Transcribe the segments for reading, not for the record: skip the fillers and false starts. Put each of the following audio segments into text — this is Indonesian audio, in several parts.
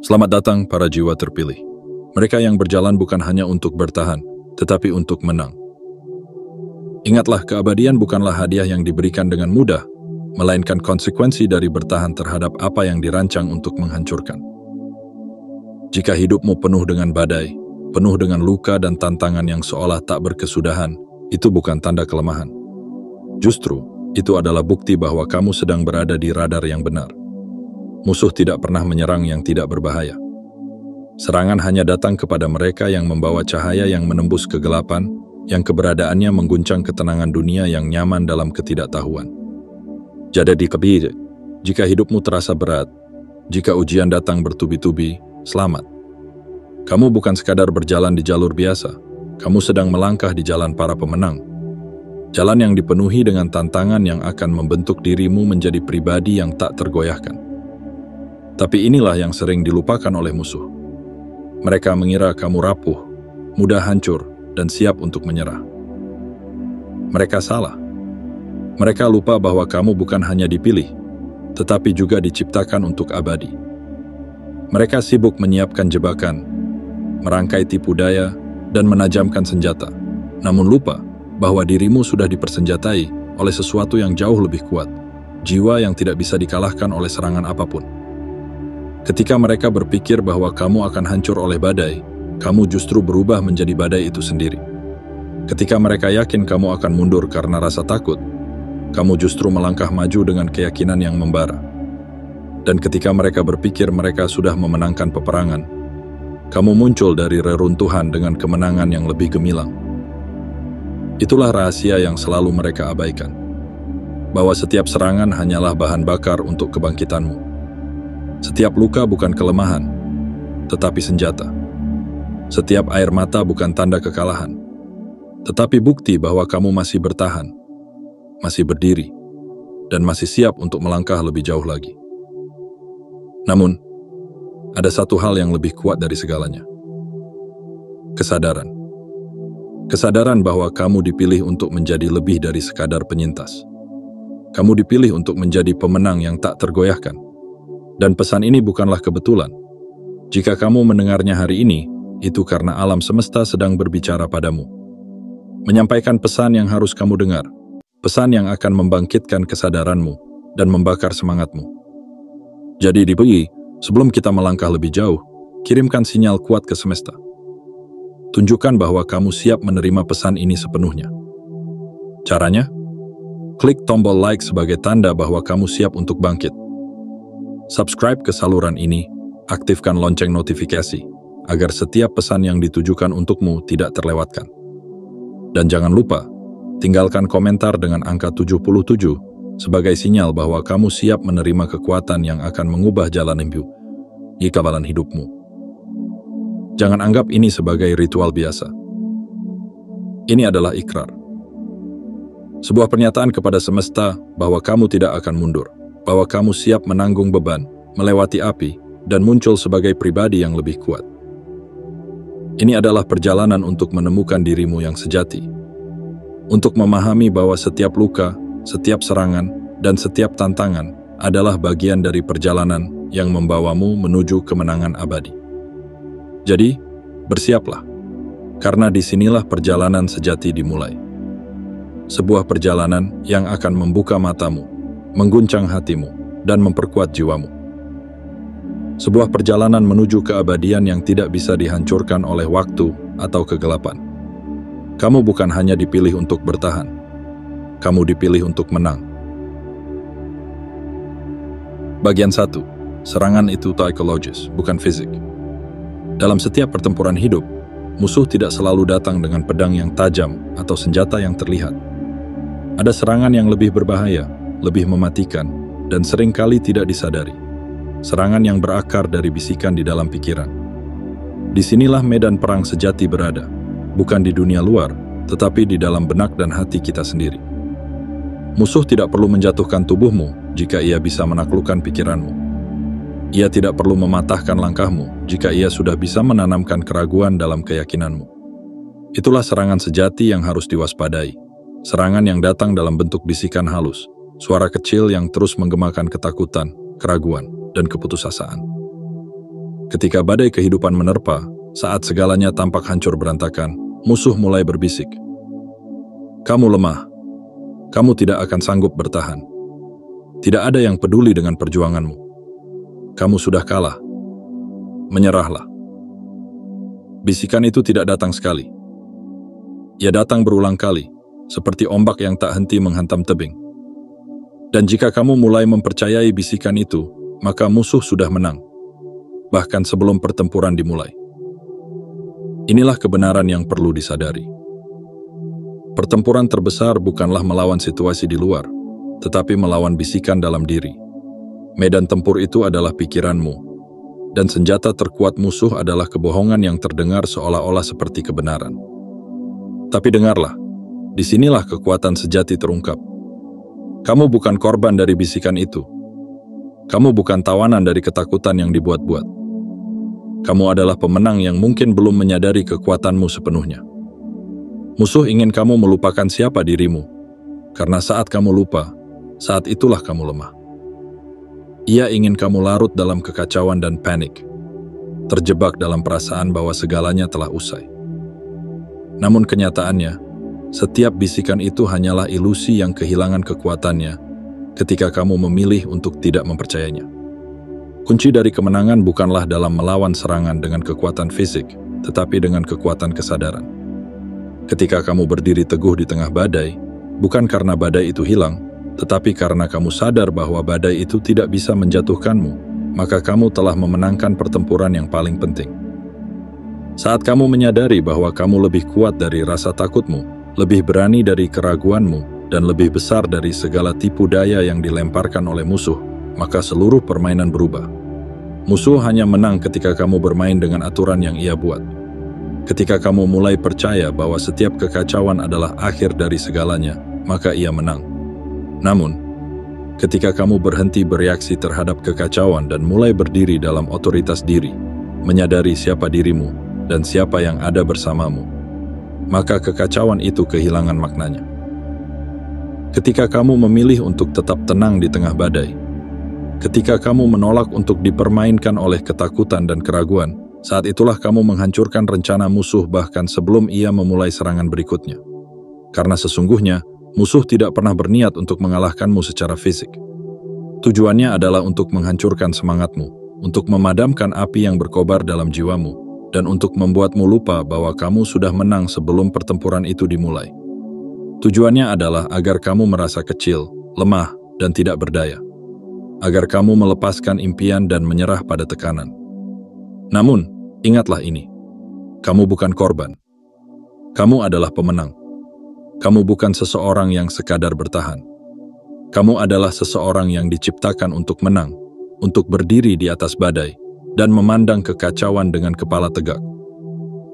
Selamat datang para jiwa terpilih. Mereka yang berjalan bukan hanya untuk bertahan, tetapi untuk menang. Ingatlah, keabadian bukanlah hadiah yang diberikan dengan mudah, melainkan konsekuensi dari bertahan terhadap apa yang dirancang untuk menghancurkan. Jika hidupmu penuh dengan badai, penuh dengan luka dan tantangan yang seolah tak berkesudahan, itu bukan tanda kelemahan. Justru, itu adalah bukti bahwa kamu sedang berada di radar yang benar. Musuh tidak pernah menyerang yang tidak berbahaya. Serangan hanya datang kepada mereka yang membawa cahaya yang menembus kegelapan, yang keberadaannya mengguncang ketenangan dunia yang nyaman dalam ketidaktahuan. Jadi kebir, jika hidupmu terasa berat, jika ujian datang bertubi-tubi, selamat. Kamu bukan sekadar berjalan di jalur biasa, kamu sedang melangkah di jalan para pemenang. Jalan yang dipenuhi dengan tantangan yang akan membentuk dirimu menjadi pribadi yang tak tergoyahkan. Tapi inilah yang sering dilupakan oleh musuh. Mereka mengira kamu rapuh, mudah hancur, dan siap untuk menyerah. Mereka salah. Mereka lupa bahwa kamu bukan hanya dipilih, tetapi juga diciptakan untuk abadi. Mereka sibuk menyiapkan jebakan, merangkai tipu daya, dan menajamkan senjata, namun lupa bahwa dirimu sudah dipersenjatai oleh sesuatu yang jauh lebih kuat, jiwa yang tidak bisa dikalahkan oleh serangan apapun. Ketika mereka berpikir bahwa kamu akan hancur oleh badai, kamu justru berubah menjadi badai itu sendiri. Ketika mereka yakin kamu akan mundur karena rasa takut, kamu justru melangkah maju dengan keyakinan yang membara. Dan ketika mereka berpikir mereka sudah memenangkan peperangan, kamu muncul dari reruntuhan dengan kemenangan yang lebih gemilang. Itulah rahasia yang selalu mereka abaikan, bahwa setiap serangan hanyalah bahan bakar untuk kebangkitanmu. Setiap luka bukan kelemahan, tetapi senjata. Setiap air mata bukan tanda kekalahan, tetapi bukti bahwa kamu masih bertahan, masih berdiri, dan masih siap untuk melangkah lebih jauh lagi. Namun, ada satu hal yang lebih kuat dari segalanya. Kesadaran. Kesadaran bahwa kamu dipilih untuk menjadi lebih dari sekadar penyintas. Kamu dipilih untuk menjadi pemenang yang tak tergoyahkan. Dan pesan ini bukanlah kebetulan. Jika kamu mendengarnya hari ini, itu karena alam semesta sedang berbicara padamu. Menyampaikan pesan yang harus kamu dengar, pesan yang akan membangkitkan kesadaranmu dan membakar semangatmu. Jadi sebelum kita melangkah lebih jauh, kirimkan sinyal kuat ke semesta. Tunjukkan bahwa kamu siap menerima pesan ini sepenuhnya. Caranya? Klik tombol like sebagai tanda bahwa kamu siap untuk bangkit. Subscribe ke saluran ini, aktifkan lonceng notifikasi, agar setiap pesan yang ditujukan untukmu tidak terlewatkan. Dan jangan lupa, tinggalkan komentar dengan angka 77 sebagai sinyal bahwa kamu siap menerima kekuatan yang akan mengubah jalan hidupmu. Jangan anggap ini sebagai ritual biasa. Ini adalah ikrar. Sebuah pernyataan kepada semesta bahwa kamu tidak akan mundur, bahwa kamu siap menanggung beban, melewati api, dan muncul sebagai pribadi yang lebih kuat. Ini adalah perjalanan untuk menemukan dirimu yang sejati, untuk memahami bahwa setiap luka, setiap serangan, dan setiap tantangan adalah bagian dari perjalanan yang membawamu menuju kemenangan abadi. Jadi, bersiaplah, karena disinilah perjalanan sejati dimulai. Sebuah perjalanan yang akan membuka matamu, mengguncang hatimu, dan memperkuat jiwamu. Sebuah perjalanan menuju keabadian yang tidak bisa dihancurkan oleh waktu atau kegelapan. Kamu bukan hanya dipilih untuk bertahan, kamu dipilih untuk menang. Bagian 1. Serangan itu psikologis, bukan fisik. Dalam setiap pertempuran hidup, musuh tidak selalu datang dengan pedang yang tajam atau senjata yang terlihat. Ada serangan yang lebih berbahaya, lebih mematikan, dan seringkali tidak disadari. Serangan yang berakar dari bisikan di dalam pikiran. Disinilah medan perang sejati berada, bukan di dunia luar, tetapi di dalam benak dan hati kita sendiri. Musuh tidak perlu menjatuhkan tubuhmu jika ia bisa menaklukkan pikiranmu. Ia tidak perlu mematahkan langkahmu jika ia sudah bisa menanamkan keraguan dalam keyakinanmu. Itulah serangan sejati yang harus diwaspadai. Serangan yang datang dalam bentuk bisikan halus, suara kecil yang terus menggemakan ketakutan, keraguan, dan keputusasaan. Ketika badai kehidupan menerpa, saat segalanya tampak hancur berantakan, musuh mulai berbisik. Kamu lemah. Kamu tidak akan sanggup bertahan. Tidak ada yang peduli dengan perjuanganmu. Kamu sudah kalah. Menyerahlah. Bisikan itu tidak datang sekali. Ia datang berulang kali, seperti ombak yang tak henti menghantam tebing. Dan jika kamu mulai mempercayai bisikan itu, maka musuh sudah menang, bahkan sebelum pertempuran dimulai. Inilah kebenaran yang perlu disadari. Pertempuran terbesar bukanlah melawan situasi di luar, tetapi melawan bisikan dalam diri. Medan tempur itu adalah pikiranmu, dan senjata terkuat musuh adalah kebohongan yang terdengar seolah-olah seperti kebenaran. Tapi dengarlah, disinilah kekuatan sejati terungkap. Kamu bukan korban dari bisikan itu. Kamu bukan tawanan dari ketakutan yang dibuat-buat. Kamu adalah pemenang yang mungkin belum menyadari kekuatanmu sepenuhnya. Musuh ingin kamu melupakan siapa dirimu, karena saat kamu lupa, saat itulah kamu lemah. Ia ingin kamu larut dalam kekacauan dan panik, terjebak dalam perasaan bahwa segalanya telah usai. Namun kenyataannya, setiap bisikan itu hanyalah ilusi yang kehilangan kekuatannya ketika kamu memilih untuk tidak mempercayainya. Kunci dari kemenangan bukanlah dalam melawan serangan dengan kekuatan fisik, tetapi dengan kekuatan kesadaran. Ketika kamu berdiri teguh di tengah badai, bukan karena badai itu hilang, tetapi karena kamu sadar bahwa badai itu tidak bisa menjatuhkanmu, maka kamu telah memenangkan pertempuran yang paling penting. Saat kamu menyadari bahwa kamu lebih kuat dari rasa takutmu, lebih berani dari keraguanmu, dan lebih besar dari segala tipu daya yang dilemparkan oleh musuh, maka seluruh permainan berubah. Musuh hanya menang ketika kamu bermain dengan aturan yang ia buat. Ketika kamu mulai percaya bahwa setiap kekacauan adalah akhir dari segalanya, maka ia menang. Namun, ketika kamu berhenti bereaksi terhadap kekacauan dan mulai berdiri dalam otoritas diri, menyadari siapa dirimu dan siapa yang ada bersamamu, maka kekacauan itu kehilangan maknanya. Ketika kamu memilih untuk tetap tenang di tengah badai, ketika kamu menolak untuk dipermainkan oleh ketakutan dan keraguan, saat itulah kamu menghancurkan rencana musuh bahkan sebelum ia memulai serangan berikutnya. Karena sesungguhnya, musuh tidak pernah berniat untuk mengalahkanmu secara fisik. Tujuannya adalah untuk menghancurkan semangatmu, untuk memadamkan api yang berkobar dalam jiwamu, dan untuk membuatmu lupa bahwa kamu sudah menang sebelum pertempuran itu dimulai. Tujuannya adalah agar kamu merasa kecil, lemah, dan tidak berdaya. Agar kamu melepaskan impian dan menyerah pada tekanan. Namun, ingatlah ini. Kamu bukan korban. Kamu adalah pemenang. Kamu bukan seseorang yang sekadar bertahan. Kamu adalah seseorang yang diciptakan untuk menang, untuk berdiri di atas badai, dan memandang kekacauan dengan kepala tegak.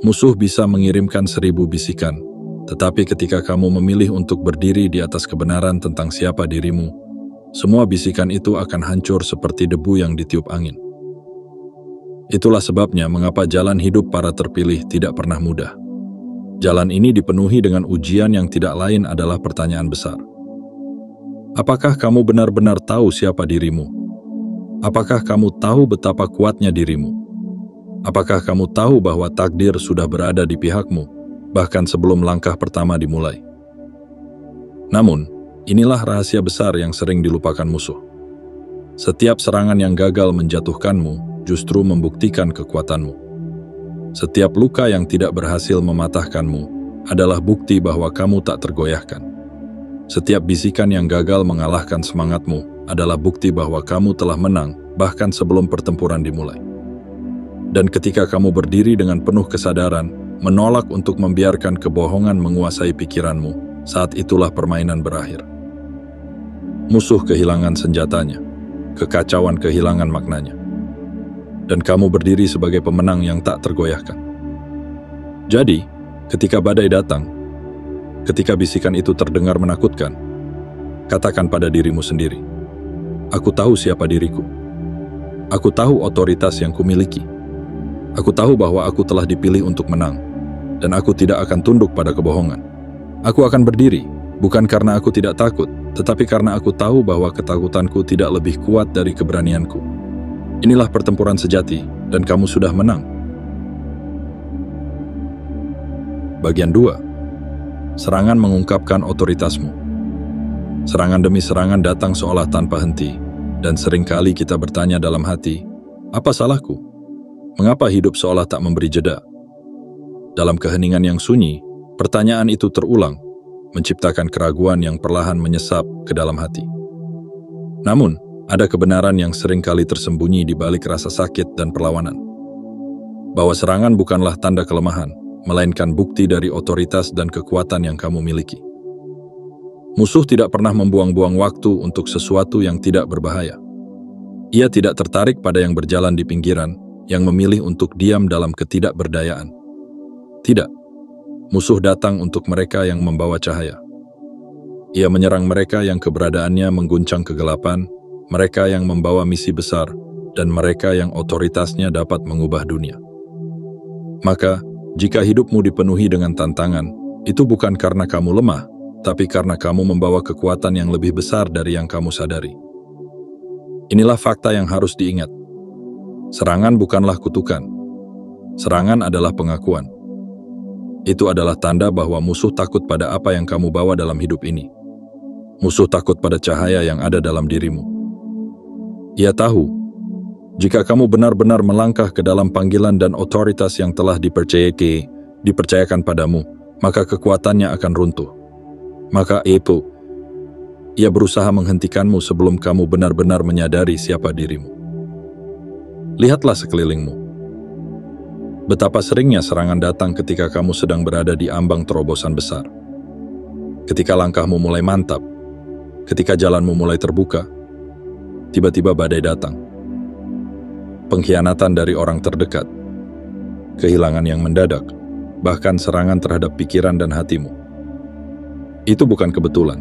Musuh bisa mengirimkan 1000 bisikan, tetapi ketika kamu memilih untuk berdiri di atas kebenaran tentang siapa dirimu, semua bisikan itu akan hancur seperti debu yang ditiup angin. Itulah sebabnya mengapa jalan hidup para terpilih tidak pernah mudah. Jalan ini dipenuhi dengan ujian yang tidak lain adalah pertanyaan besar. Apakah kamu benar-benar tahu siapa dirimu? Apakah kamu tahu betapa kuatnya dirimu? Apakah kamu tahu bahwa takdir sudah berada di pihakmu, bahkan sebelum langkah pertama dimulai? Namun, inilah rahasia besar yang sering dilupakan musuh. Setiap serangan yang gagal menjatuhkanmu justru membuktikan kekuatanmu. Setiap luka yang tidak berhasil mematahkanmu adalah bukti bahwa kamu tak tergoyahkan. Setiap bisikan yang gagal mengalahkan semangatmu adalah bukti bahwa kamu telah menang bahkan sebelum pertempuran dimulai. Dan ketika kamu berdiri dengan penuh kesadaran, menolak untuk membiarkan kebohongan menguasai pikiranmu, saat itulah permainan berakhir. Musuh kehilangan senjatanya, kekacauan kehilangan maknanya. Dan kamu berdiri sebagai pemenang yang tak tergoyahkan. Jadi, ketika badai datang, ketika bisikan itu terdengar menakutkan, katakan pada dirimu sendiri, aku tahu siapa diriku. Aku tahu otoritas yang kumiliki. Aku tahu bahwa aku telah dipilih untuk menang, dan aku tidak akan tunduk pada kebohongan. Aku akan berdiri, bukan karena aku tidak takut, tetapi karena aku tahu bahwa ketakutanku tidak lebih kuat dari keberanianku. Inilah pertempuran sejati, dan kamu sudah menang. Bagian 2. Serangan mengungkapkan otoritasmu. Serangan demi serangan datang seolah tanpa henti, dan seringkali kita bertanya dalam hati, apa salahku? Mengapa hidup seolah tak memberi jeda? Dalam keheningan yang sunyi, pertanyaan itu terulang, menciptakan keraguan yang perlahan menyesap ke dalam hati. Namun, ada kebenaran yang seringkali tersembunyi di balik rasa sakit dan perlawanan. Bahwa serangan bukanlah tanda kelemahan, melainkan bukti dari otoritas dan kekuatan yang kamu miliki. Musuh tidak pernah membuang-buang waktu untuk sesuatu yang tidak berbahaya. Ia tidak tertarik pada yang berjalan di pinggiran, yang memilih untuk diam dalam ketidakberdayaan. Tidak, musuh datang untuk mereka yang membawa cahaya. Ia menyerang mereka yang keberadaannya mengguncang kegelapan, mereka yang membawa misi besar, dan mereka yang otoritasnya dapat mengubah dunia. Maka, jika hidupmu dipenuhi dengan tantangan, itu bukan karena kamu lemah, tapi karena kamu membawa kekuatan yang lebih besar dari yang kamu sadari. Inilah fakta yang harus diingat. Serangan bukanlah kutukan. Serangan adalah pengakuan. Itu adalah tanda bahwa musuh takut pada apa yang kamu bawa dalam hidup ini. Musuh takut pada cahaya yang ada dalam dirimu. Ia tahu, jika kamu benar-benar melangkah ke dalam panggilan dan otoritas yang telah dipercayakan padamu, maka kekuatannya akan runtuh. Maka ia berusaha menghentikanmu sebelum kamu benar-benar menyadari siapa dirimu. Lihatlah sekelilingmu. Betapa seringnya serangan datang ketika kamu sedang berada di ambang terobosan besar. Ketika langkahmu mulai mantap, ketika jalanmu mulai terbuka, tiba-tiba badai datang. Pengkhianatan dari orang terdekat, kehilangan yang mendadak, bahkan serangan terhadap pikiran dan hatimu. Itu bukan kebetulan.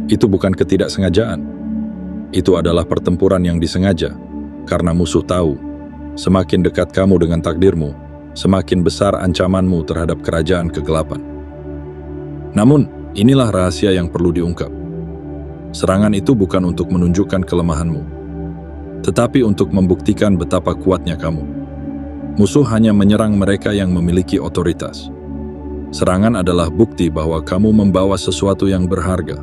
Itu bukan ketidaksengajaan. Itu adalah pertempuran yang disengaja, karena musuh tahu, semakin dekat kamu dengan takdirmu, semakin besar ancamanmu terhadap kerajaan kegelapan. Namun, inilah rahasia yang perlu diungkap. Serangan itu bukan untuk menunjukkan kelemahanmu, tetapi untuk membuktikan betapa kuatnya kamu. Musuh hanya menyerang mereka yang memiliki otoritas. Serangan adalah bukti bahwa kamu membawa sesuatu yang berharga,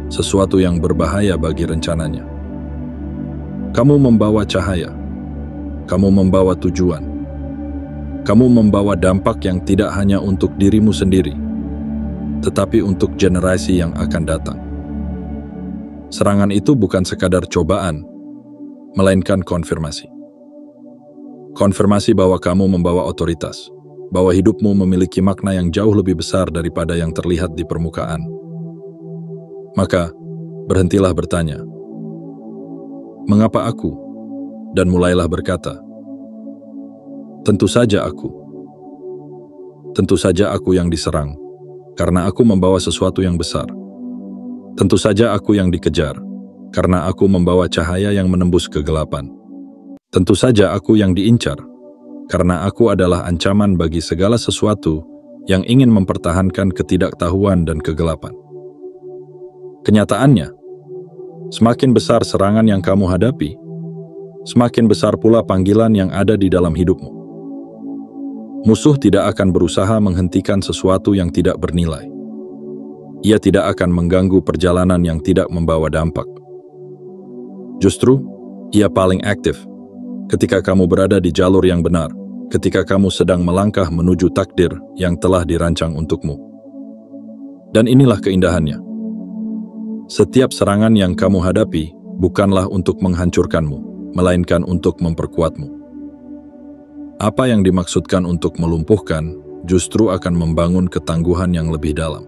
sesuatu yang berbahaya bagi rencananya. Kamu membawa cahaya, kamu membawa tujuan, kamu membawa dampak yang tidak hanya untuk dirimu sendiri, tetapi untuk generasi yang akan datang. Serangan itu bukan sekadar cobaan, melainkan konfirmasi. Konfirmasi bahwa kamu membawa otoritas, bahwa hidupmu memiliki makna yang jauh lebih besar daripada yang terlihat di permukaan. Maka, berhentilah bertanya, "Mengapa aku?" Dan mulailah berkata, "Tentu saja aku. Tentu saja aku yang diserang, karena aku membawa sesuatu yang besar. Tentu saja aku yang dikejar, karena aku membawa cahaya yang menembus kegelapan. Tentu saja aku yang diincar, karena aku adalah ancaman bagi segala sesuatu yang ingin mempertahankan ketidaktahuan dan kegelapan." Kenyataannya, semakin besar serangan yang kamu hadapi, semakin besar pula panggilan yang ada di dalam hidupmu. Musuh tidak akan berusaha menghentikan sesuatu yang tidak bernilai. Ia tidak akan mengganggu perjalanan yang tidak membawa dampak. Justru, ia paling aktif ketika kamu berada di jalur yang benar, ketika kamu sedang melangkah menuju takdir yang telah dirancang untukmu. Dan inilah keindahannya. Setiap serangan yang kamu hadapi bukanlah untuk menghancurkanmu, melainkan untuk memperkuatmu. Apa yang dimaksudkan untuk melumpuhkan justru akan membangun ketangguhan yang lebih dalam.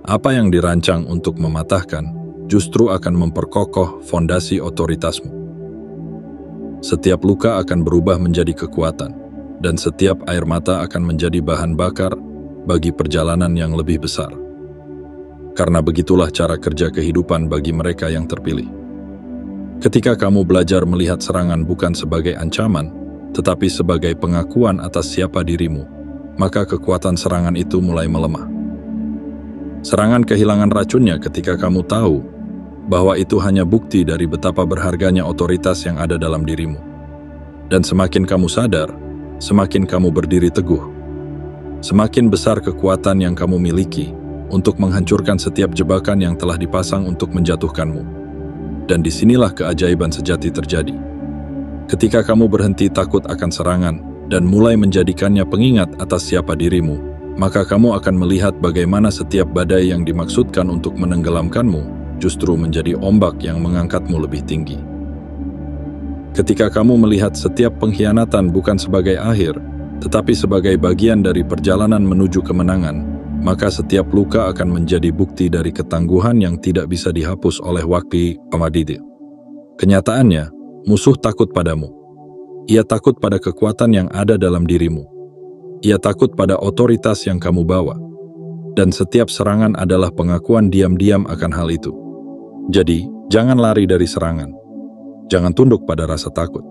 Apa yang dirancang untuk mematahkan justru akan memperkokoh fondasi otoritasmu. Setiap luka akan berubah menjadi kekuatan, dan setiap air mata akan menjadi bahan bakar bagi perjalanan yang lebih besar. Karena begitulah cara kerja kehidupan bagi mereka yang terpilih. Ketika kamu belajar melihat serangan bukan sebagai ancaman, tetapi sebagai pengakuan atas siapa dirimu, maka kekuatan serangan itu mulai melemah. Serangan kehilangan racunnya ketika kamu tahu bahwa itu hanya bukti dari betapa berharganya otoritas yang ada dalam dirimu. Dan semakin kamu sadar, semakin kamu berdiri teguh. Semakin besar kekuatan yang kamu miliki untuk menghancurkan setiap jebakan yang telah dipasang untuk menjatuhkanmu. Dan disinilah keajaiban sejati terjadi. Ketika kamu berhenti takut akan serangan dan mulai menjadikannya pengingat atas siapa dirimu, maka kamu akan melihat bagaimana setiap badai yang dimaksudkan untuk menenggelamkanmu justru menjadi ombak yang mengangkatmu lebih tinggi. Ketika kamu melihat setiap pengkhianatan bukan sebagai akhir, tetapi sebagai bagian dari perjalanan menuju kemenangan, maka setiap luka akan menjadi bukti dari ketangguhan yang tidak bisa dihapus oleh waktu pamadidi. Kenyataannya, musuh takut padamu. Ia takut pada kekuatan yang ada dalam dirimu. Ia takut pada otoritas yang kamu bawa. Dan setiap serangan adalah pengakuan diam-diam akan hal itu. Jadi, jangan lari dari serangan. Jangan tunduk pada rasa takut.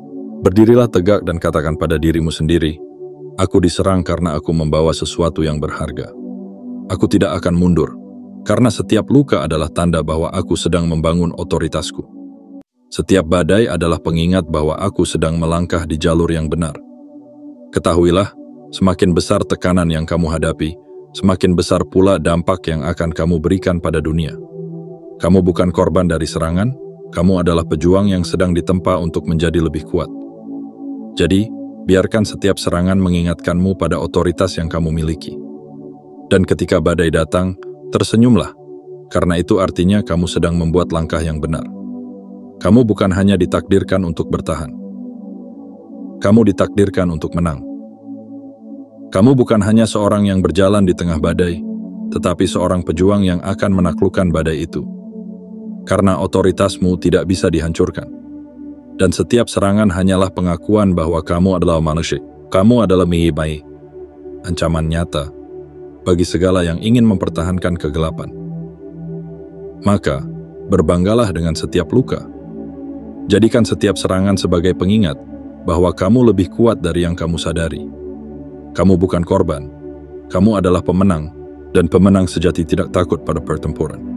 Berdirilah tegak dan katakan pada dirimu sendiri, aku diserang karena aku membawa sesuatu yang berharga. Aku tidak akan mundur, karena setiap luka adalah tanda bahwa aku sedang membangun otoritasku. Setiap badai adalah pengingat bahwa aku sedang melangkah di jalur yang benar. Ketahuilah, semakin besar tekanan yang kamu hadapi, semakin besar pula dampak yang akan kamu berikan pada dunia. Kamu bukan korban dari serangan, kamu adalah pejuang yang sedang ditempa untuk menjadi lebih kuat. Jadi, biarkan setiap serangan mengingatkanmu pada otoritas yang kamu miliki. Dan ketika badai datang, tersenyumlah, karena itu artinya kamu sedang membuat langkah yang benar. Kamu bukan hanya ditakdirkan untuk bertahan. Kamu ditakdirkan untuk menang. Kamu bukan hanya seorang yang berjalan di tengah badai, tetapi seorang pejuang yang akan menaklukkan badai itu. Karena otoritasmu tidak bisa dihancurkan. Dan setiap serangan hanyalah pengakuan bahwa kamu adalah manusia. Kamu adalah mihimai, ancaman nyata bagi segala yang ingin mempertahankan kegelapan. Maka, berbanggalah dengan setiap luka. Jadikan setiap serangan sebagai pengingat bahwa kamu lebih kuat dari yang kamu sadari. Kamu bukan korban, kamu adalah pemenang, dan pemenang sejati tidak takut pada pertempuran.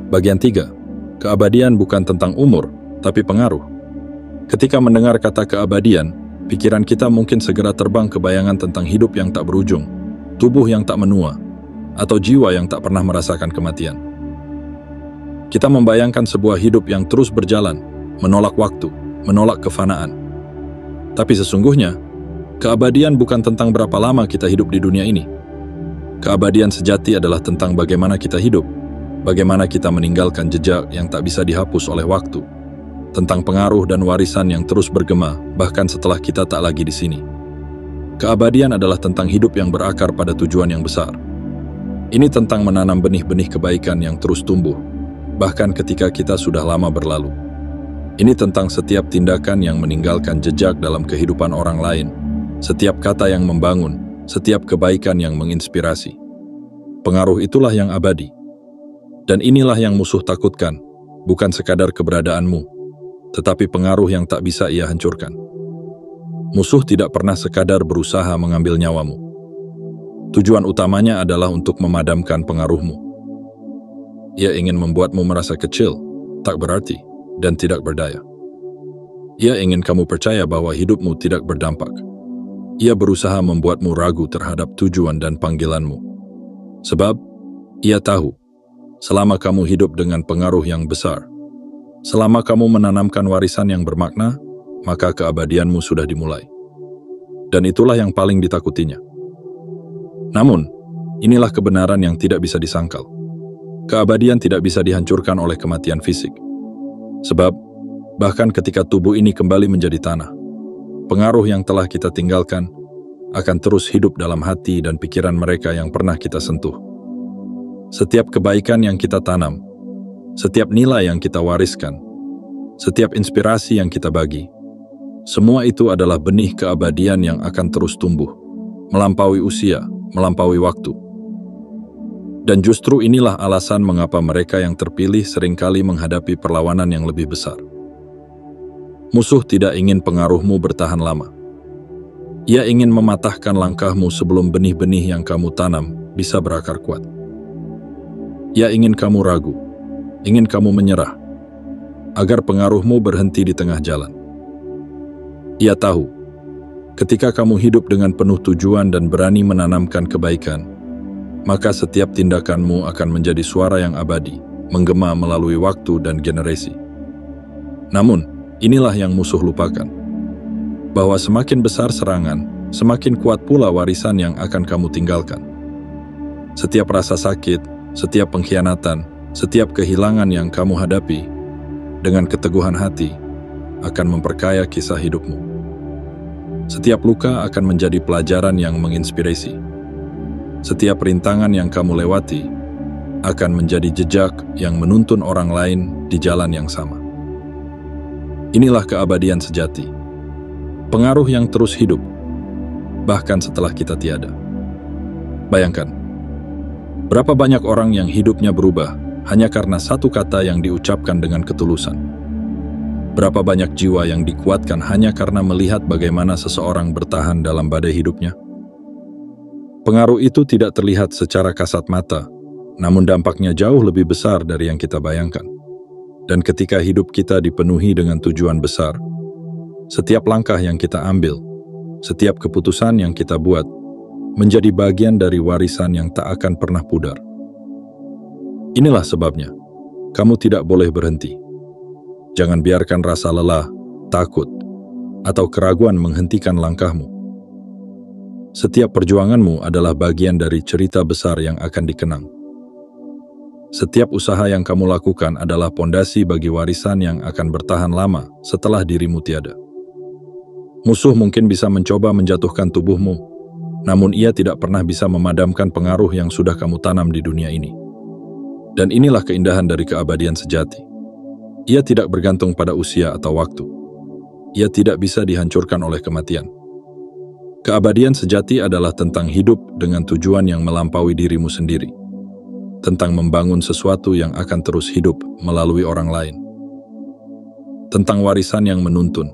Bagian 3. Keabadian bukan tentang umur, tapi pengaruh. Ketika mendengar kata keabadian, pikiran kita mungkin segera terbang ke bayangan tentang hidup yang tak berujung, tubuh yang tak menua, atau jiwa yang tak pernah merasakan kematian. Kita membayangkan sebuah hidup yang terus berjalan, menolak waktu, menolak kefanaan. Tapi sesungguhnya, keabadian bukan tentang berapa lama kita hidup di dunia ini. Keabadian sejati adalah tentang bagaimana kita hidup, bagaimana kita meninggalkan jejak yang tak bisa dihapus oleh waktu, tentang pengaruh dan warisan yang terus bergema bahkan setelah kita tak lagi di sini. Keabadian adalah tentang hidup yang berakar pada tujuan yang besar. Ini tentang menanam benih-benih kebaikan yang terus tumbuh, bahkan ketika kita sudah lama berlalu. Ini tentang setiap tindakan yang meninggalkan jejak dalam kehidupan orang lain, setiap kata yang membangun, setiap kebaikan yang menginspirasi. Pengaruh itulah yang abadi. Dan inilah yang musuh takutkan, bukan sekadar keberadaanmu, tetapi pengaruh yang tak bisa ia hancurkan. Musuh tidak pernah sekadar berusaha mengambil nyawamu. Tujuan utamanya adalah untuk memadamkan pengaruhmu. Ia ingin membuatmu merasa kecil, tak berarti, dan tidak berdaya. Ia ingin kamu percaya bahwa hidupmu tidak berdampak. Ia berusaha membuatmu ragu terhadap tujuan dan panggilanmu. Sebab, ia tahu, selama kamu hidup dengan pengaruh yang besar, selama kamu menanamkan warisan yang bermakna, maka keabadianmu sudah dimulai. Dan itulah yang paling ditakutinya. Namun, inilah kebenaran yang tidak bisa disangkal. Keabadian tidak bisa dihancurkan oleh kematian fisik. Sebab, bahkan ketika tubuh ini kembali menjadi tanah, pengaruh yang telah kita tinggalkan akan terus hidup dalam hati dan pikiran mereka yang pernah kita sentuh. Setiap kebaikan yang kita tanam, setiap nilai yang kita wariskan, setiap inspirasi yang kita bagi, semua itu adalah benih keabadian yang akan terus tumbuh, melampaui usia, melampaui waktu. Dan justru inilah alasan mengapa mereka yang terpilih seringkali menghadapi perlawanan yang lebih besar. Musuh tidak ingin pengaruhmu bertahan lama. Ia ingin mematahkan langkahmu sebelum benih-benih yang kamu tanam bisa berakar kuat. Ia ingin kamu ragu, ingin kamu menyerah, agar pengaruhmu berhenti di tengah jalan. Ia tahu, ketika kamu hidup dengan penuh tujuan dan berani menanamkan kebaikan, maka setiap tindakanmu akan menjadi suara yang abadi, menggema melalui waktu dan generasi. Namun, inilah yang musuh lupakan, bahwa semakin besar serangan, semakin kuat pula warisan yang akan kamu tinggalkan. Setiap rasa sakit, setiap pengkhianatan, setiap kehilangan yang kamu hadapi, dengan keteguhan hati, akan memperkaya kisah hidupmu. Setiap luka akan menjadi pelajaran yang menginspirasi. Setiap rintangan yang kamu lewati akan menjadi jejak yang menuntun orang lain di jalan yang sama. Inilah keabadian sejati. Pengaruh yang terus hidup, bahkan setelah kita tiada. Bayangkan, berapa banyak orang yang hidupnya berubah hanya karena satu kata yang diucapkan dengan ketulusan. Berapa banyak jiwa yang dikuatkan hanya karena melihat bagaimana seseorang bertahan dalam badai hidupnya. Pengaruh itu tidak terlihat secara kasat mata, namun dampaknya jauh lebih besar dari yang kita bayangkan. Dan ketika hidup kita dipenuhi dengan tujuan besar, setiap langkah yang kita ambil, setiap keputusan yang kita buat, menjadi bagian dari warisan yang tak akan pernah pudar. Inilah sebabnya, kamu tidak boleh berhenti. Jangan biarkan rasa lelah, takut, atau keraguan menghentikan langkahmu. Setiap perjuanganmu adalah bagian dari cerita besar yang akan dikenang. Setiap usaha yang kamu lakukan adalah pondasi bagi warisan yang akan bertahan lama setelah dirimu tiada. Musuh mungkin bisa mencoba menjatuhkan tubuhmu, namun ia tidak pernah bisa memadamkan pengaruh yang sudah kamu tanam di dunia ini. Dan inilah keindahan dari keabadian sejati. Ia tidak bergantung pada usia atau waktu. Ia tidak bisa dihancurkan oleh kematian. Keabadian sejati adalah tentang hidup dengan tujuan yang melampaui dirimu sendiri. Tentang membangun sesuatu yang akan terus hidup melalui orang lain. Tentang warisan yang menuntun,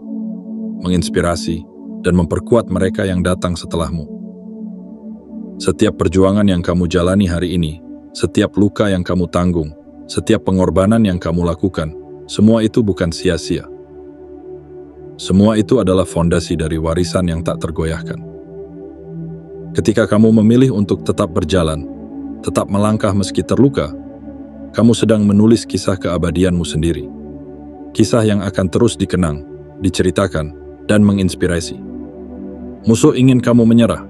menginspirasi, dan memperkuat mereka yang datang setelahmu. Setiap perjuangan yang kamu jalani hari ini, setiap luka yang kamu tanggung, setiap pengorbanan yang kamu lakukan, semua itu bukan sia-sia. Semua itu adalah fondasi dari warisan yang tak tergoyahkan. Ketika kamu memilih untuk tetap berjalan, tetap melangkah meski terluka, kamu sedang menulis kisah keabadianmu sendiri. Kisah yang akan terus dikenang, diceritakan, dan menginspirasi. Musuh ingin kamu menyerah,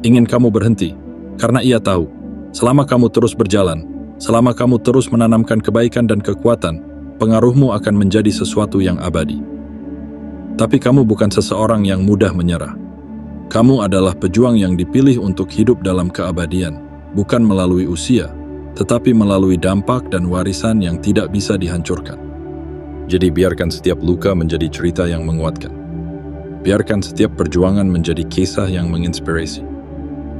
ingin kamu berhenti, karena ia tahu, selama kamu terus berjalan, selama kamu terus menanamkan kebaikan dan kekuatan, pengaruhmu akan menjadi sesuatu yang abadi. Tapi kamu bukan seseorang yang mudah menyerah. Kamu adalah pejuang yang dipilih untuk hidup dalam keabadian, bukan melalui usia, tetapi melalui dampak dan warisan yang tidak bisa dihancurkan. Jadi biarkan setiap luka menjadi cerita yang menguatkan. Biarkan setiap perjuangan menjadi kisah yang menginspirasi.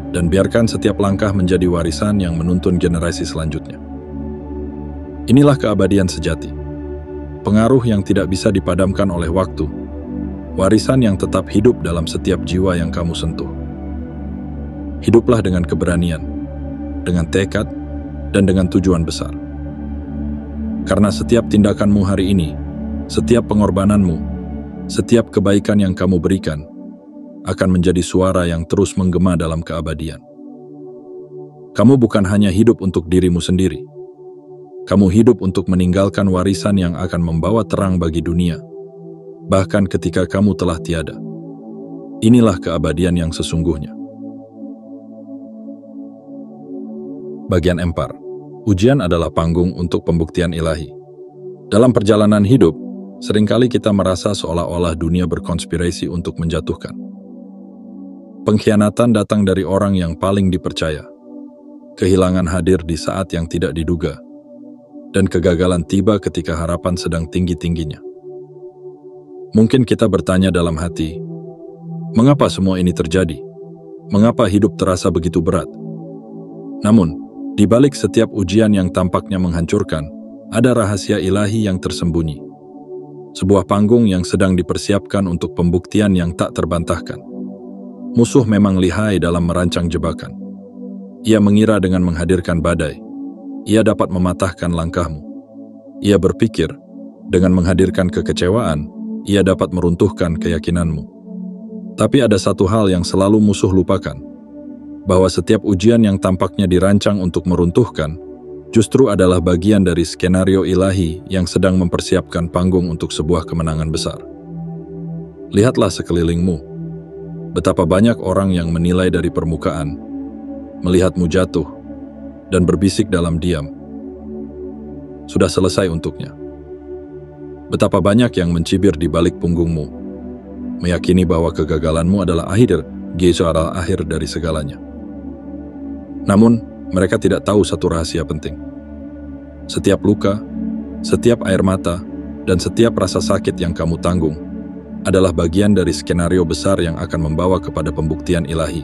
Dan biarkan setiap langkah menjadi warisan yang menuntun generasi selanjutnya. Inilah keabadian sejati. Pengaruh yang tidak bisa dipadamkan oleh waktu, warisan yang tetap hidup dalam setiap jiwa yang kamu sentuh. Hiduplah dengan keberanian, dengan tekad, dan dengan tujuan besar. Karena setiap tindakanmu hari ini, setiap pengorbananmu, setiap kebaikan yang kamu berikan, akan menjadi suara yang terus menggema dalam keabadian. Kamu bukan hanya hidup untuk dirimu sendiri. Kamu hidup untuk meninggalkan warisan yang akan membawa terang bagi dunia, bahkan ketika kamu telah tiada. Inilah keabadian yang sesungguhnya. Bagian 4. Ujian adalah panggung untuk pembuktian ilahi. Dalam perjalanan hidup, seringkali kita merasa seolah-olah dunia berkonspirasi untuk menjatuhkan. Pengkhianatan datang dari orang yang paling dipercaya. Kehilangan hadir di saat yang tidak diduga. Dan kegagalan tiba ketika harapan sedang tinggi-tingginya. Mungkin kita bertanya dalam hati, mengapa semua ini terjadi? Mengapa hidup terasa begitu berat? Namun, di balik setiap ujian yang tampaknya menghancurkan, ada rahasia ilahi yang tersembunyi. Sebuah panggung yang sedang dipersiapkan untuk pembuktian yang tak terbantahkan. Musuh memang lihai dalam merancang jebakan. Ia mengira dengan menghadirkan badai, ia dapat mematahkan langkahmu. Ia berpikir, Dengan menghadirkan kekecewaan, ia dapat meruntuhkan keyakinanmu. Tapi ada satu hal yang selalu musuh lupakan, bahwa setiap ujian yang tampaknya dirancang untuk meruntuhkan, justru adalah bagian dari skenario ilahi yang sedang mempersiapkan panggung untuk sebuah kemenangan besar. Lihatlah sekelilingmu, betapa banyak orang yang menilai dari permukaan, melihatmu jatuh, dan berbisik dalam diam. Sudah selesai untuknya. Betapa banyak yang mencibir di balik punggungmu, meyakini bahwa kegagalanmu adalah akhir dari segalanya. Namun, mereka tidak tahu satu rahasia penting. Setiap luka, setiap air mata, dan setiap rasa sakit yang kamu tanggung adalah bagian dari skenario besar yang akan membawa kepada pembuktian ilahi.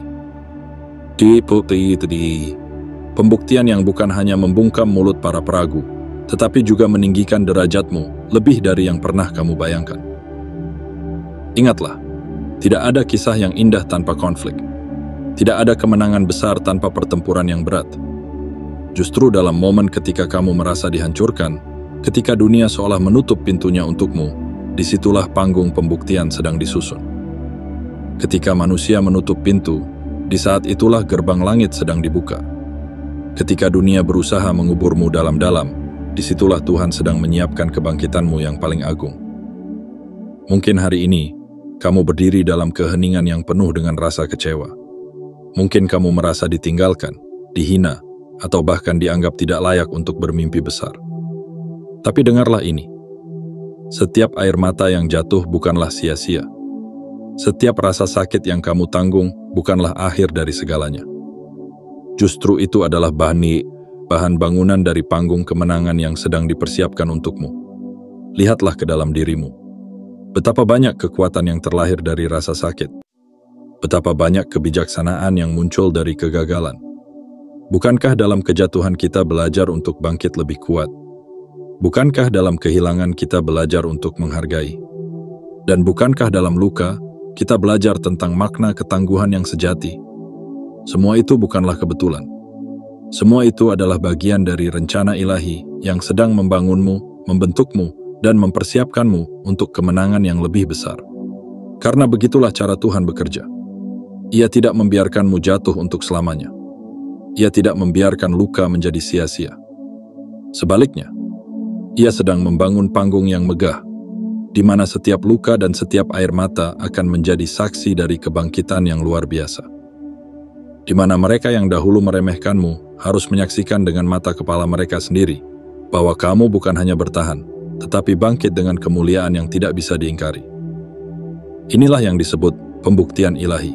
Pembuktian yang bukan hanya membungkam mulut para peragu, tetapi juga meninggikan derajatmu lebih dari yang pernah kamu bayangkan. Ingatlah, tidak ada kisah yang indah tanpa konflik. Tidak ada kemenangan besar tanpa pertempuran yang berat. Justru dalam momen ketika kamu merasa dihancurkan, ketika dunia seolah menutup pintunya untukmu, disitulah panggung pembuktian sedang disusun. Ketika manusia menutup pintu, di saat itulah gerbang langit sedang dibuka. Ketika dunia berusaha menguburmu dalam-dalam, disitulah Tuhan sedang menyiapkan kebangkitanmu yang paling agung. Mungkin hari ini, kamu berdiri dalam keheningan yang penuh dengan rasa kecewa. Mungkin kamu merasa ditinggalkan, dihina, atau bahkan dianggap tidak layak untuk bermimpi besar. Tapi dengarlah ini. Setiap air mata yang jatuh bukanlah sia-sia. Setiap rasa sakit yang kamu tanggung bukanlah akhir dari segalanya. Justru itu adalah bahan bangunan dari panggung kemenangan yang sedang dipersiapkan untukmu. Lihatlah ke dalam dirimu. Betapa banyak kekuatan yang terlahir dari rasa sakit. Betapa banyak kebijaksanaan yang muncul dari kegagalan. Bukankah dalam kejatuhan kita belajar untuk bangkit lebih kuat? Bukankah dalam kehilangan kita belajar untuk menghargai? Dan bukankah dalam luka kita belajar tentang makna ketangguhan yang sejati? Semua itu bukanlah kebetulan. Semua itu adalah bagian dari rencana ilahi yang sedang membangunmu, membentukmu, dan mempersiapkanmu untuk kemenangan yang lebih besar. Karena begitulah cara Tuhan bekerja. Ia tidak membiarkanmu jatuh untuk selamanya. Ia tidak membiarkan luka menjadi sia-sia. Sebaliknya, Ia sedang membangun panggung yang megah, di mana setiap luka dan setiap air mata akan menjadi saksi dari kebangkitan yang luar biasa. Di mana mereka yang dahulu meremehkanmu harus menyaksikan dengan mata kepala mereka sendiri bahwa kamu bukan hanya bertahan, tetapi bangkit dengan kemuliaan yang tidak bisa diingkari. Inilah yang disebut pembuktian ilahi.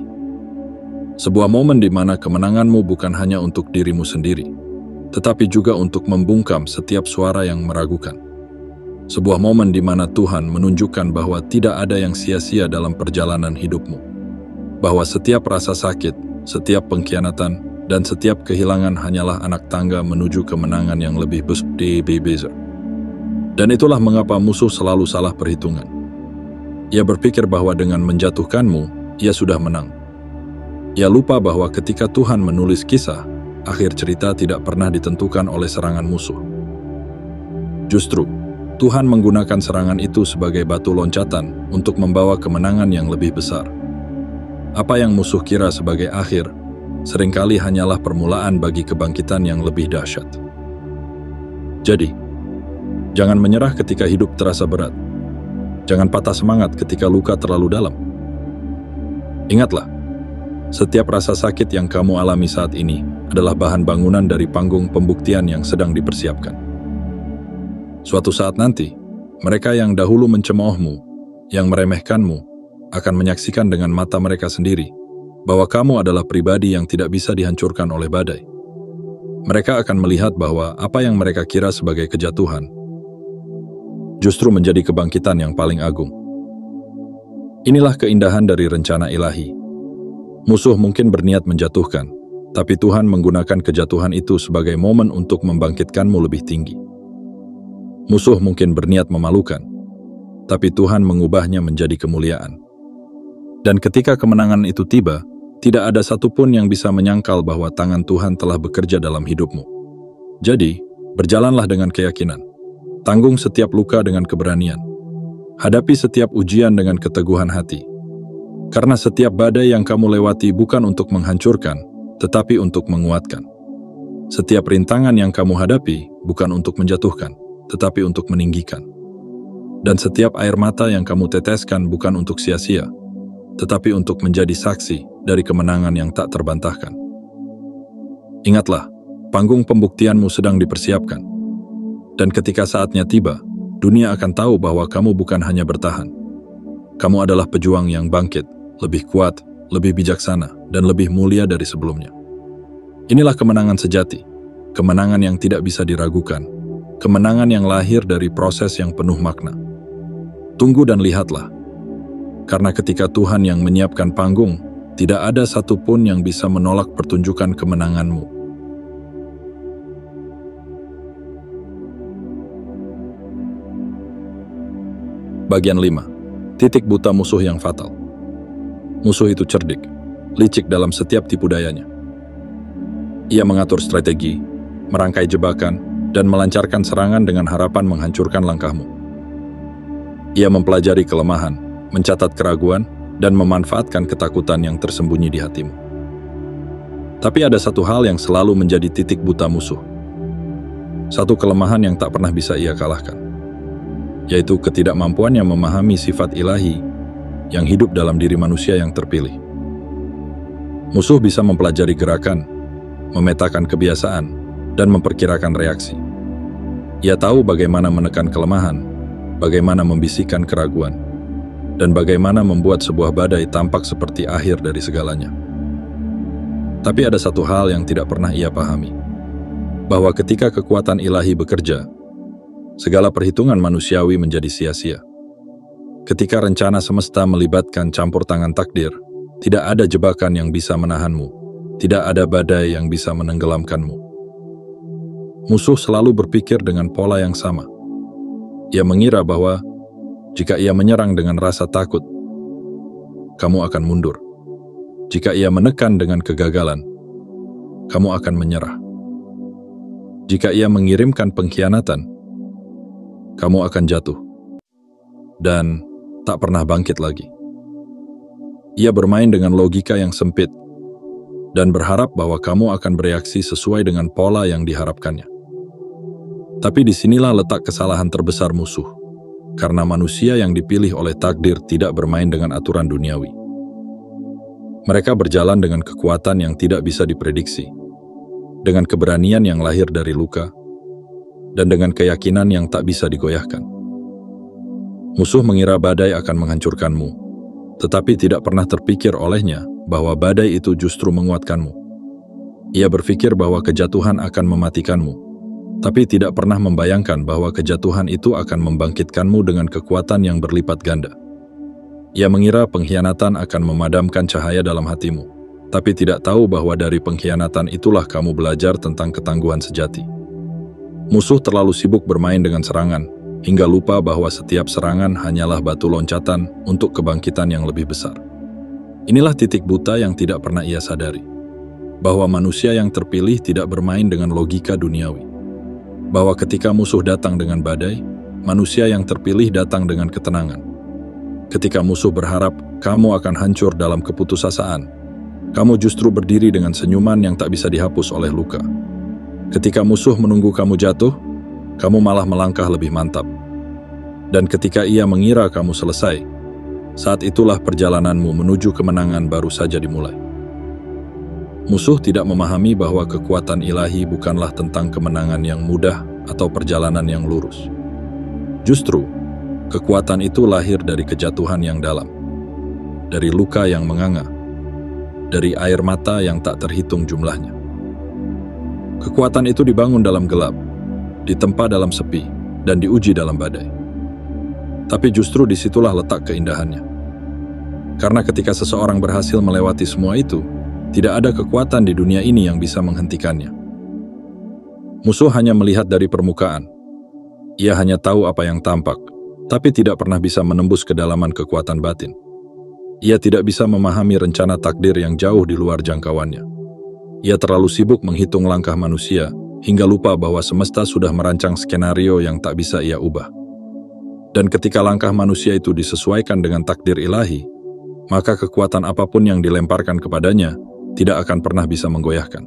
Sebuah momen di mana kemenanganmu bukan hanya untuk dirimu sendiri, tetapi juga untuk membungkam setiap suara yang meragukan. Sebuah momen di mana Tuhan menunjukkan bahwa tidak ada yang sia-sia dalam perjalanan hidupmu. Bahwa setiap rasa sakit, setiap pengkhianatan, dan setiap kehilangan hanyalah anak tangga menuju kemenangan yang lebih besar. Dan itulah mengapa musuh selalu salah perhitungan. Ia berpikir bahwa dengan menjatuhkanmu, ia sudah menang. Ia lupa bahwa ketika Tuhan menulis kisah, akhir cerita tidak pernah ditentukan oleh serangan musuh. Justru, Tuhan menggunakan serangan itu sebagai batu loncatan untuk membawa kemenangan yang lebih besar. Apa yang musuh kira sebagai akhir, seringkali hanyalah permulaan bagi kebangkitan yang lebih dahsyat. Jadi, jangan menyerah ketika hidup terasa berat. Jangan patah semangat ketika luka terlalu dalam. Ingatlah, setiap rasa sakit yang kamu alami saat ini adalah bahan bangunan dari panggung pembuktian yang sedang dipersiapkan. Suatu saat nanti, mereka yang dahulu mencemoohmu, yang meremehkanmu, akan menyaksikan dengan mata mereka sendiri bahwa kamu adalah pribadi yang tidak bisa dihancurkan oleh badai. Mereka akan melihat bahwa apa yang mereka kira sebagai kejatuhan justru menjadi kebangkitan yang paling agung. Inilah keindahan dari rencana ilahi. Musuh mungkin berniat menjatuhkan, tapi Tuhan menggunakan kejatuhan itu sebagai momen untuk membangkitkanmu lebih tinggi. Musuh mungkin berniat memalukan, tapi Tuhan mengubahnya menjadi kemuliaan. Dan ketika kemenangan itu tiba, tidak ada satupun yang bisa menyangkal bahwa tangan Tuhan telah bekerja dalam hidupmu. Jadi, berjalanlah dengan keyakinan. Tanggung setiap luka dengan keberanian. Hadapi setiap ujian dengan keteguhan hati. Karena setiap badai yang kamu lewati bukan untuk menghancurkan, tetapi untuk menguatkan. Setiap rintangan yang kamu hadapi bukan untuk menjatuhkan, tetapi untuk meninggikan. Dan setiap air mata yang kamu teteskan bukan untuk sia-sia, tetapi untuk menjadi saksi dari kemenangan yang tak terbantahkan. Ingatlah, panggung pembuktianmu sedang dipersiapkan. Dan ketika saatnya tiba, dunia akan tahu bahwa kamu bukan hanya bertahan. Kamu adalah pejuang yang bangkit, lebih kuat, lebih bijaksana, dan lebih mulia dari sebelumnya. Inilah kemenangan sejati, kemenangan yang tidak bisa diragukan, kemenangan yang lahir dari proses yang penuh makna. Tunggu dan lihatlah, karena ketika Tuhan yang menyiapkan panggung, tidak ada satupun yang bisa menolak pertunjukan kemenanganmu. Bagian 5. Titik buta musuh yang fatal. Musuh itu cerdik, licik dalam setiap tipu dayanya. Ia mengatur strategi, merangkai jebakan, dan melancarkan serangan dengan harapan menghancurkan langkahmu. Ia mempelajari kelemahan, mencatat keraguan, dan memanfaatkan ketakutan yang tersembunyi di hatimu. Tapi ada satu hal yang selalu menjadi titik buta musuh. Satu kelemahan yang tak pernah bisa ia kalahkan, yaitu ketidakmampuannya memahami sifat ilahi yang hidup dalam diri manusia yang terpilih. Musuh bisa mempelajari gerakan, memetakan kebiasaan, dan memperkirakan reaksi. Ia tahu bagaimana menekan kelemahan, bagaimana membisikkan keraguan, dan bagaimana membuat sebuah badai tampak seperti akhir dari segalanya. Tapi ada satu hal yang tidak pernah ia pahami, bahwa ketika kekuatan ilahi bekerja, segala perhitungan manusiawi menjadi sia-sia. Ketika rencana semesta melibatkan campur tangan takdir, tidak ada jebakan yang bisa menahanmu, tidak ada badai yang bisa menenggelamkanmu. Musuh selalu berpikir dengan pola yang sama. Ia mengira bahwa jika ia menyerang dengan rasa takut, kamu akan mundur. Jika ia menekan dengan kegagalan, kamu akan menyerah. Jika ia mengirimkan pengkhianatan, kamu akan jatuh dan tak pernah bangkit lagi. Ia bermain dengan logika yang sempit dan berharap bahwa kamu akan bereaksi sesuai dengan pola yang diharapkannya. Tapi disinilah letak kesalahan terbesar musuh, karena manusia yang dipilih oleh takdir tidak bermain dengan aturan duniawi. Mereka berjalan dengan kekuatan yang tidak bisa diprediksi, dengan keberanian yang lahir dari luka, dan dengan keyakinan yang tak bisa digoyahkan. Musuh mengira badai akan menghancurkanmu, tetapi tidak pernah terpikir olehnya bahwa badai itu justru menguatkanmu. Ia berpikir bahwa kejatuhan akan mematikanmu, tapi tidak pernah membayangkan bahwa kejatuhan itu akan membangkitkanmu dengan kekuatan yang berlipat ganda. Ia mengira pengkhianatan akan memadamkan cahaya dalam hatimu, tapi tidak tahu bahwa dari pengkhianatan itulah kamu belajar tentang ketangguhan sejati. Musuh terlalu sibuk bermain dengan serangan, hingga lupa bahwa setiap serangan hanyalah batu loncatan untuk kebangkitan yang lebih besar. Inilah titik buta yang tidak pernah ia sadari, bahwa manusia yang terpilih tidak bermain dengan logika duniawi. Bahwa ketika musuh datang dengan badai, manusia yang terpilih datang dengan ketenangan. Ketika musuh berharap kamu akan hancur dalam keputusasaan, kamu justru berdiri dengan senyuman yang tak bisa dihapus oleh luka. Ketika musuh menunggu kamu jatuh, kamu malah melangkah lebih mantap. Dan ketika ia mengira kamu selesai, saat itulah perjalananmu menuju kemenangan baru saja dimulai. Musuh tidak memahami bahwa kekuatan ilahi bukanlah tentang kemenangan yang mudah atau perjalanan yang lurus. Justru, kekuatan itu lahir dari kejatuhan yang dalam, dari luka yang menganga, dari air mata yang tak terhitung jumlahnya. Kekuatan itu dibangun dalam gelap, ditempa dalam sepi, dan diuji dalam badai. Tapi justru disitulah letak keindahannya. Karena ketika seseorang berhasil melewati semua itu, tidak ada kekuatan di dunia ini yang bisa menghentikannya. Musuh hanya melihat dari permukaan. Ia hanya tahu apa yang tampak, tapi tidak pernah bisa menembus kedalaman kekuatan batin. Ia tidak bisa memahami rencana takdir yang jauh di luar jangkauannya. Ia terlalu sibuk menghitung langkah manusia, hingga lupa bahwa semesta sudah merancang skenario yang tak bisa ia ubah. Dan ketika langkah manusia itu disesuaikan dengan takdir ilahi, maka kekuatan apapun yang dilemparkan kepadanya tidak akan pernah bisa menggoyahkan.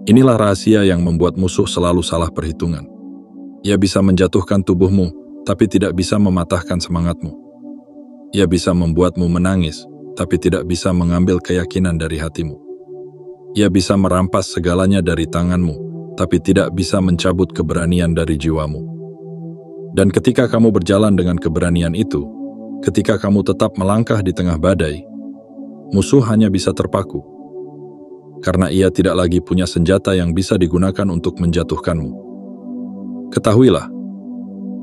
Inilah rahasia yang membuat musuh selalu salah perhitungan. Ia bisa menjatuhkan tubuhmu, tapi tidak bisa mematahkan semangatmu. Ia bisa membuatmu menangis, tapi tidak bisa mengambil keyakinan dari hatimu. Ia bisa merampas segalanya dari tanganmu, tapi tidak bisa mencabut keberanian dari jiwamu. Dan ketika kamu berjalan dengan keberanian itu, ketika kamu tetap melangkah di tengah badai, musuh hanya bisa terpaku. Karena ia tidak lagi punya senjata yang bisa digunakan untuk menjatuhkanmu. Ketahuilah,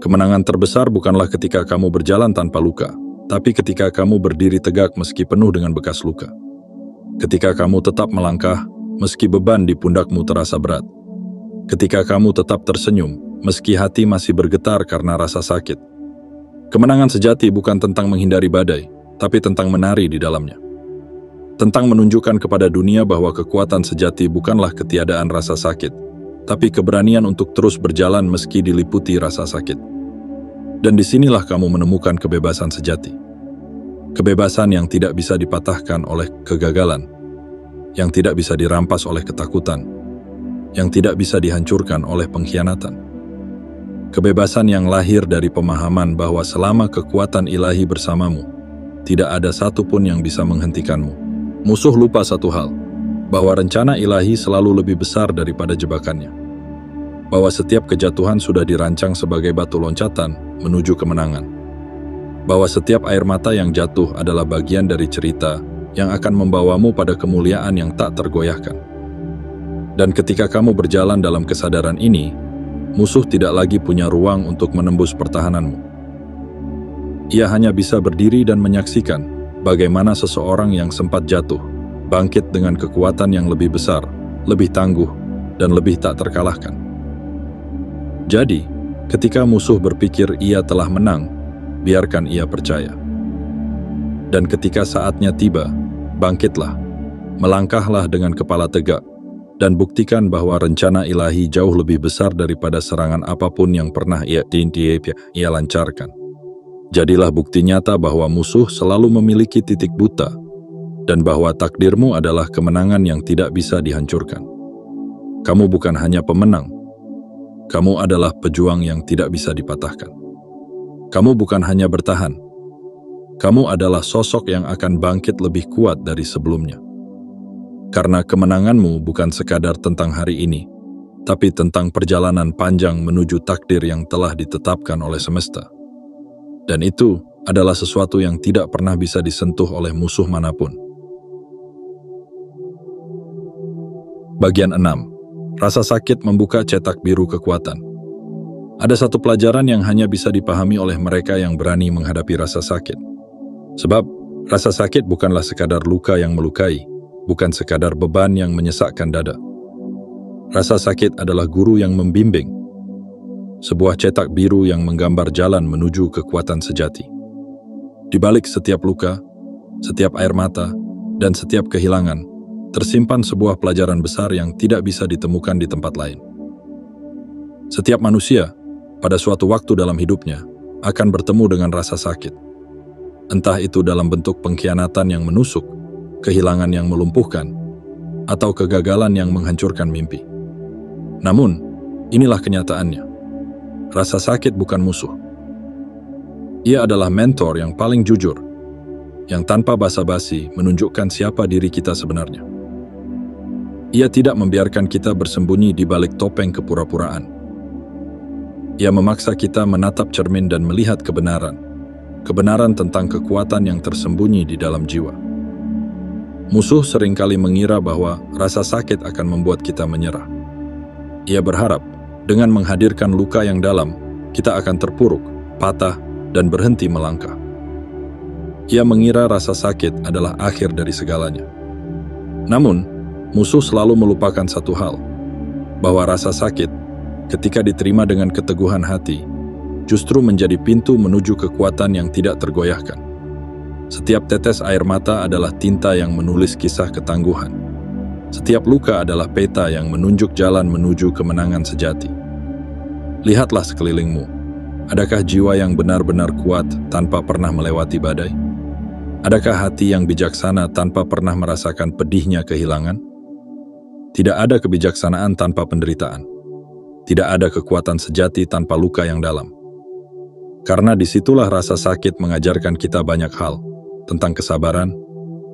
kemenangan terbesar bukanlah ketika kamu berjalan tanpa luka, tapi ketika kamu berdiri tegak meski penuh dengan bekas luka. Ketika kamu tetap melangkah, meski beban di pundakmu terasa berat. Ketika kamu tetap tersenyum, meski hati masih bergetar karena rasa sakit. Kemenangan sejati bukan tentang menghindari badai, tapi tentang menari di dalamnya. Tentang menunjukkan kepada dunia bahwa kekuatan sejati bukanlah ketiadaan rasa sakit, tapi keberanian untuk terus berjalan meski diliputi rasa sakit. Dan disinilah kamu menemukan kebebasan sejati. Kebebasan yang tidak bisa dipatahkan oleh kegagalan, yang tidak bisa dirampas oleh ketakutan, yang tidak bisa dihancurkan oleh pengkhianatan. Kebebasan yang lahir dari pemahaman bahwa selama kekuatan ilahi bersamamu, tidak ada satupun yang bisa menghentikanmu. Musuh lupa satu hal, bahwa rencana ilahi selalu lebih besar daripada jebakannya. Bahwa setiap kejatuhan sudah dirancang sebagai batu loncatan menuju kemenangan. Bahwa setiap air mata yang jatuh adalah bagian dari cerita yang akan membawamu pada kemuliaan yang tak tergoyahkan. Dan ketika kamu berjalan dalam kesadaran ini, musuh tidak lagi punya ruang untuk menembus pertahananmu. Ia hanya bisa berdiri dan menyaksikan bagaimana seseorang yang sempat jatuh, bangkit dengan kekuatan yang lebih besar, lebih tangguh, dan lebih tak terkalahkan. Jadi, ketika musuh berpikir ia telah menang, biarkan ia percaya. Dan ketika saatnya tiba, bangkitlah, melangkahlah dengan kepala tegak, dan buktikan bahwa rencana ilahi jauh lebih besar daripada serangan apapun yang pernah ia lancarkan. Jadilah bukti nyata bahwa musuh selalu memiliki titik buta, dan bahwa takdirmu adalah kemenangan yang tidak bisa dihancurkan. Kamu bukan hanya pemenang, kamu adalah pejuang yang tidak bisa dipatahkan. Kamu bukan hanya bertahan, kamu adalah sosok yang akan bangkit lebih kuat dari sebelumnya. Karena kemenanganmu bukan sekadar tentang hari ini, tapi tentang perjalanan panjang menuju takdir yang telah ditetapkan oleh semesta. Dan itu adalah sesuatu yang tidak pernah bisa disentuh oleh musuh manapun. Bagian 6. Rasa sakit membuka cetak biru kekuatan. Ada satu pelajaran yang hanya bisa dipahami oleh mereka yang berani menghadapi rasa sakit. Sebab, rasa sakit bukanlah sekadar luka yang melukai, bukan sekadar beban yang menyesakkan dada. Rasa sakit adalah guru yang membimbing, sebuah cetak biru yang menggambar jalan menuju kekuatan sejati. Di balik setiap luka, setiap air mata, dan setiap kehilangan, tersimpan sebuah pelajaran besar yang tidak bisa ditemukan di tempat lain. Setiap manusia, pada suatu waktu dalam hidupnya, akan bertemu dengan rasa sakit. Entah itu dalam bentuk pengkhianatan yang menusuk, kehilangan yang melumpuhkan, atau kegagalan yang menghancurkan mimpi. Namun, inilah kenyataannya. Rasa sakit bukan musuh. Ia adalah mentor yang paling jujur, yang tanpa basa-basi menunjukkan siapa diri kita sebenarnya. Ia tidak membiarkan kita bersembunyi di balik topeng kepura-puraan. Ia memaksa kita menatap cermin dan melihat kebenaran. Kebenaran tentang kekuatan yang tersembunyi di dalam jiwa. Musuh seringkali mengira bahwa rasa sakit akan membuat kita menyerah. Ia berharap, dengan menghadirkan luka yang dalam, kita akan terpuruk, patah, dan berhenti melangkah. Ia mengira rasa sakit adalah akhir dari segalanya. Namun, musuh selalu melupakan satu hal, bahwa rasa sakit, ketika diterima dengan keteguhan hati, justru menjadi pintu menuju kekuatan yang tidak tergoyahkan. Setiap tetes air mata adalah tinta yang menulis kisah ketangguhan. Setiap luka adalah peta yang menunjuk jalan menuju kemenangan sejati. Lihatlah sekelilingmu. Adakah jiwa yang benar-benar kuat tanpa pernah melewati badai? Adakah hati yang bijaksana tanpa pernah merasakan pedihnya kehilangan? Tidak ada kebijaksanaan tanpa penderitaan. Tidak ada kekuatan sejati tanpa luka yang dalam. Karena disitulah rasa sakit mengajarkan kita banyak hal, tentang kesabaran,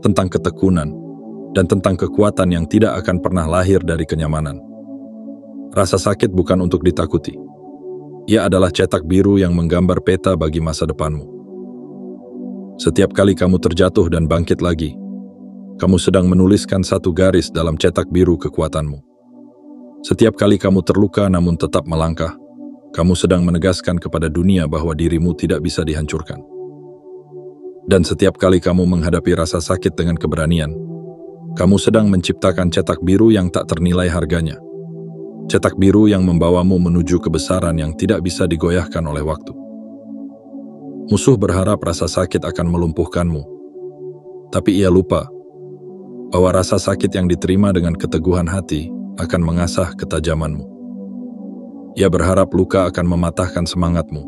tentang ketekunan, dan tentang kekuatan yang tidak akan pernah lahir dari kenyamanan. Rasa sakit bukan untuk ditakuti. Ia adalah cetak biru yang menggambar peta bagi masa depanmu. Setiap kali kamu terjatuh dan bangkit lagi, kamu sedang menuliskan satu garis dalam cetak biru kekuatanmu. Setiap kali kamu terluka namun tetap melangkah, kamu sedang menegaskan kepada dunia bahwa dirimu tidak bisa dihancurkan. Dan setiap kali kamu menghadapi rasa sakit dengan keberanian, kamu sedang menciptakan cetak biru yang tak ternilai harganya. Cetak biru yang membawamu menuju kebesaran yang tidak bisa digoyahkan oleh waktu. Musuh berharap rasa sakit akan melumpuhkanmu. Tapi ia lupa bahwa rasa sakit yang diterima dengan keteguhan hati akan mengasah ketajamanmu. Ia berharap luka akan mematahkan semangatmu.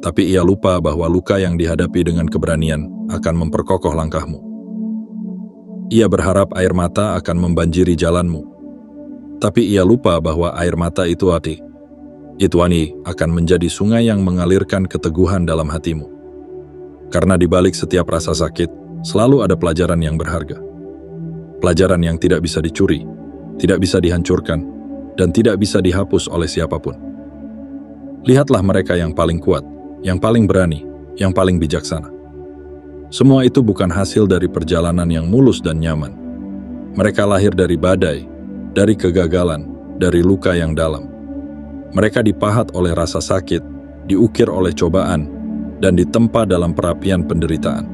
Tapi ia lupa bahwa luka yang dihadapi dengan keberanian akan memperkokoh langkahmu. Ia berharap air mata akan membanjiri jalanmu. Tapi ia lupa bahwa air mata itu akan menjadi sungai yang mengalirkan keteguhan dalam hatimu. Karena di balik setiap rasa sakit, selalu ada pelajaran yang berharga. Pelajaran yang tidak bisa dicuri, tidak bisa dihancurkan, dan tidak bisa dihapus oleh siapapun. Lihatlah mereka yang paling kuat, yang paling berani, yang paling bijaksana. Semua itu bukan hasil dari perjalanan yang mulus dan nyaman. Mereka lahir dari badai, dari kegagalan, dari luka yang dalam. Mereka dipahat oleh rasa sakit, diukir oleh cobaan, dan ditempa dalam perapian penderitaan.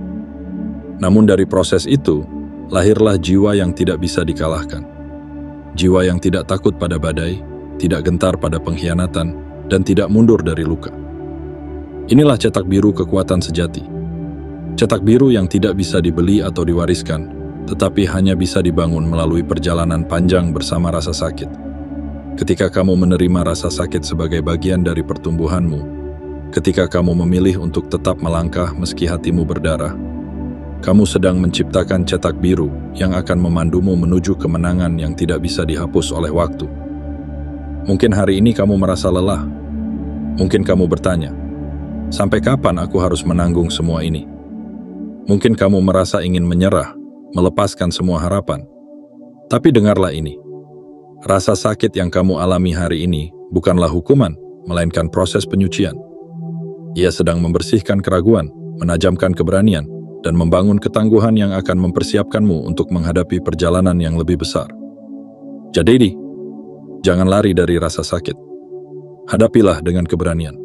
Namun dari proses itu, lahirlah jiwa yang tidak bisa dikalahkan. Jiwa yang tidak takut pada badai, tidak gentar pada pengkhianatan, dan tidak mundur dari luka. Inilah cetak biru kekuatan sejati. Cetak biru yang tidak bisa dibeli atau diwariskan, tetapi hanya bisa dibangun melalui perjalanan panjang bersama rasa sakit. Ketika kamu menerima rasa sakit sebagai bagian dari pertumbuhanmu, ketika kamu memilih untuk tetap melangkah meski hatimu berdarah, kamu sedang menciptakan cetak biru yang akan memandumu menuju kemenangan yang tidak bisa dihapus oleh waktu. Mungkin hari ini kamu merasa lelah. Mungkin kamu bertanya, sampai kapan aku harus menanggung semua ini? Mungkin kamu merasa ingin menyerah, melepaskan semua harapan. Tapi dengarlah ini. Rasa sakit yang kamu alami hari ini bukanlah hukuman, melainkan proses penyucian. Ia sedang membersihkan keraguan, menajamkan keberanian, dan membangun ketangguhan yang akan mempersiapkanmu untuk menghadapi perjalanan yang lebih besar. Jadi, jangan lari dari rasa sakit. Hadapilah dengan keberanian.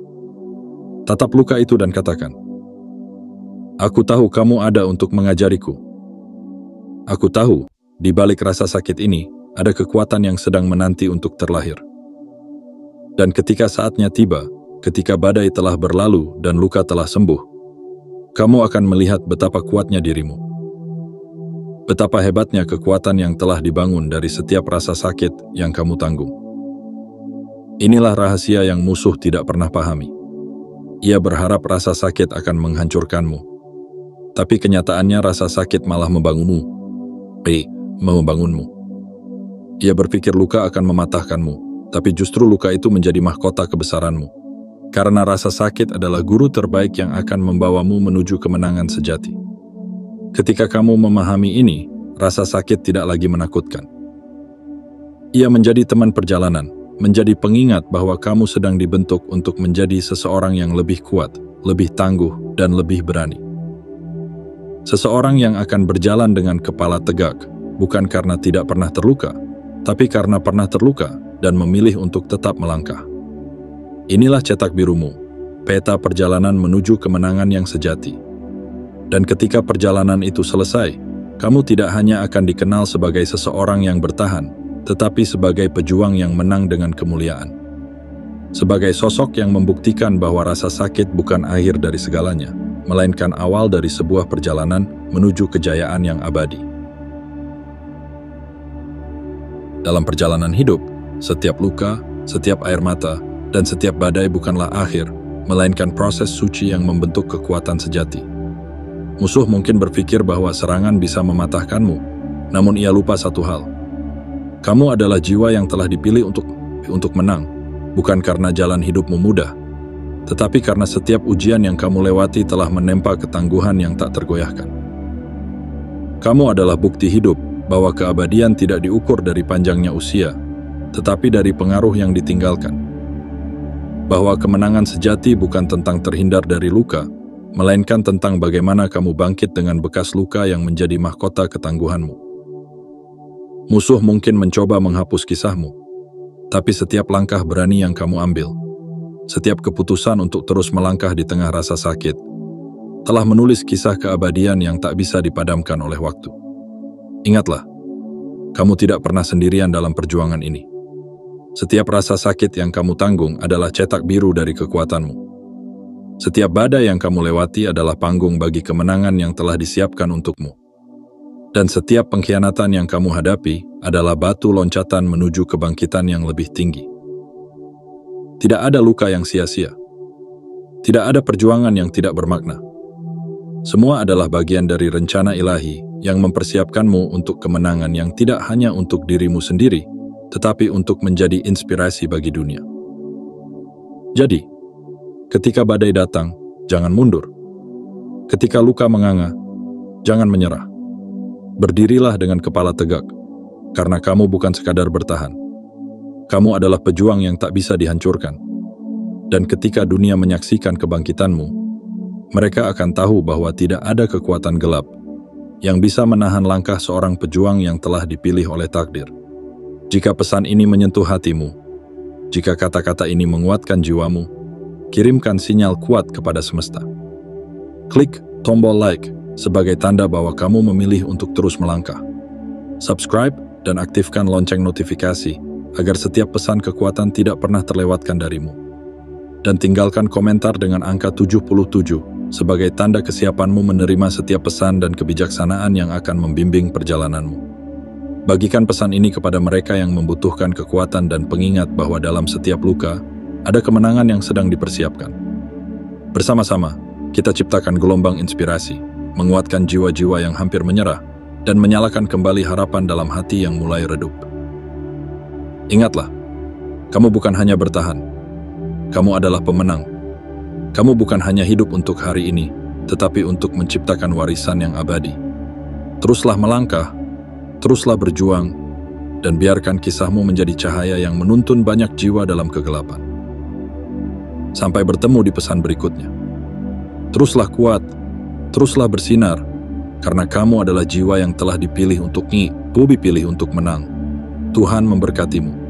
Tatap luka itu dan katakan, "Aku tahu kamu ada untuk mengajariku. Aku tahu, di balik rasa sakit ini, ada kekuatan yang sedang menanti untuk terlahir. Dan ketika saatnya tiba, ketika badai telah berlalu dan luka telah sembuh, kamu akan melihat betapa kuatnya dirimu. Betapa hebatnya kekuatan yang telah dibangun dari setiap rasa sakit yang kamu tanggung. Inilah rahasia yang musuh tidak pernah pahami. Ia berharap rasa sakit akan menghancurkanmu. Tapi kenyataannya rasa sakit malah membangunmu. Ia berpikir luka akan mematahkanmu, tapi justru luka itu menjadi mahkota kebesaranmu. Karena rasa sakit adalah guru terbaik yang akan membawamu menuju kemenangan sejati. Ketika kamu memahami ini, rasa sakit tidak lagi menakutkan. Ia menjadi teman perjalanan, menjadi pengingat bahwa kamu sedang dibentuk untuk menjadi seseorang yang lebih kuat, lebih tangguh, dan lebih berani. Seseorang yang akan berjalan dengan kepala tegak, bukan karena tidak pernah terluka, tapi karena pernah terluka dan memilih untuk tetap melangkah. Inilah cetak birumu, peta perjalanan menuju kemenangan yang sejati. Dan ketika perjalanan itu selesai, kamu tidak hanya akan dikenal sebagai seseorang yang bertahan, tetapi sebagai pejuang yang menang dengan kemuliaan. Sebagai sosok yang membuktikan bahwa rasa sakit bukan akhir dari segalanya, melainkan awal dari sebuah perjalanan menuju kejayaan yang abadi. Dalam perjalanan hidup, setiap luka, setiap air mata, dan setiap badai bukanlah akhir, melainkan proses suci yang membentuk kekuatan sejati. Musuh mungkin berpikir bahwa serangan bisa mematahkanmu, namun ia lupa satu hal. Kamu adalah jiwa yang telah dipilih untuk menang, bukan karena jalan hidupmu mudah, tetapi karena setiap ujian yang kamu lewati telah menempa ketangguhan yang tak tergoyahkan. Kamu adalah bukti hidup bahwa keabadian tidak diukur dari panjangnya usia, tetapi dari pengaruh yang ditinggalkan. Bahwa kemenangan sejati bukan tentang terhindar dari luka, melainkan tentang bagaimana kamu bangkit dengan bekas luka yang menjadi mahkota ketangguhanmu. Musuh mungkin mencoba menghapus kisahmu, tapi setiap langkah berani yang kamu ambil, setiap keputusan untuk terus melangkah di tengah rasa sakit, telah menulis kisah keabadian yang tak bisa dipadamkan oleh waktu. Ingatlah, kamu tidak pernah sendirian dalam perjuangan ini. Setiap rasa sakit yang kamu tanggung adalah cetak biru dari kekuatanmu. Setiap badai yang kamu lewati adalah panggung bagi kemenangan yang telah disiapkan untukmu. Dan setiap pengkhianatan yang kamu hadapi adalah batu loncatan menuju kebangkitan yang lebih tinggi. Tidak ada luka yang sia-sia. Tidak ada perjuangan yang tidak bermakna. Semua adalah bagian dari rencana ilahi yang mempersiapkanmu untuk kemenangan yang tidak hanya untuk dirimu sendiri, tetapi untuk menjadi inspirasi bagi dunia. Jadi, ketika badai datang, jangan mundur. Ketika luka menganga, jangan menyerah. Berdirilah dengan kepala tegak, karena kamu bukan sekadar bertahan. Kamu adalah pejuang yang tak bisa dihancurkan. Dan ketika dunia menyaksikan kebangkitanmu, mereka akan tahu bahwa tidak ada kekuatan gelap yang bisa menahan langkah seorang pejuang yang telah dipilih oleh takdir. Jika pesan ini menyentuh hatimu, jika kata-kata ini menguatkan jiwamu, kirimkan sinyal kuat kepada semesta. Klik tombol like sebagai tanda bahwa kamu memilih untuk terus melangkah. Subscribe dan aktifkan lonceng notifikasi agar setiap pesan kekuatan tidak pernah terlewatkan darimu. Dan tinggalkan komentar dengan angka 77 sebagai tanda kesiapanmu menerima setiap pesan dan kebijaksanaan yang akan membimbing perjalananmu. Bagikan pesan ini kepada mereka yang membutuhkan kekuatan dan pengingat bahwa dalam setiap luka, ada kemenangan yang sedang dipersiapkan. Bersama-sama, kita ciptakan gelombang inspirasi, menguatkan jiwa-jiwa yang hampir menyerah, dan menyalakan kembali harapan dalam hati yang mulai redup. Ingatlah, kamu bukan hanya bertahan, kamu adalah pemenang. Kamu bukan hanya hidup untuk hari ini, tetapi untuk menciptakan warisan yang abadi. Teruslah melangkah, teruslah berjuang, dan biarkan kisahmu menjadi cahaya yang menuntun banyak jiwa dalam kegelapan. Sampai bertemu di pesan berikutnya. Teruslah kuat, teruslah bersinar, karena kamu adalah jiwa yang telah dipilih untuk dipilih untuk menang. Tuhan memberkatimu.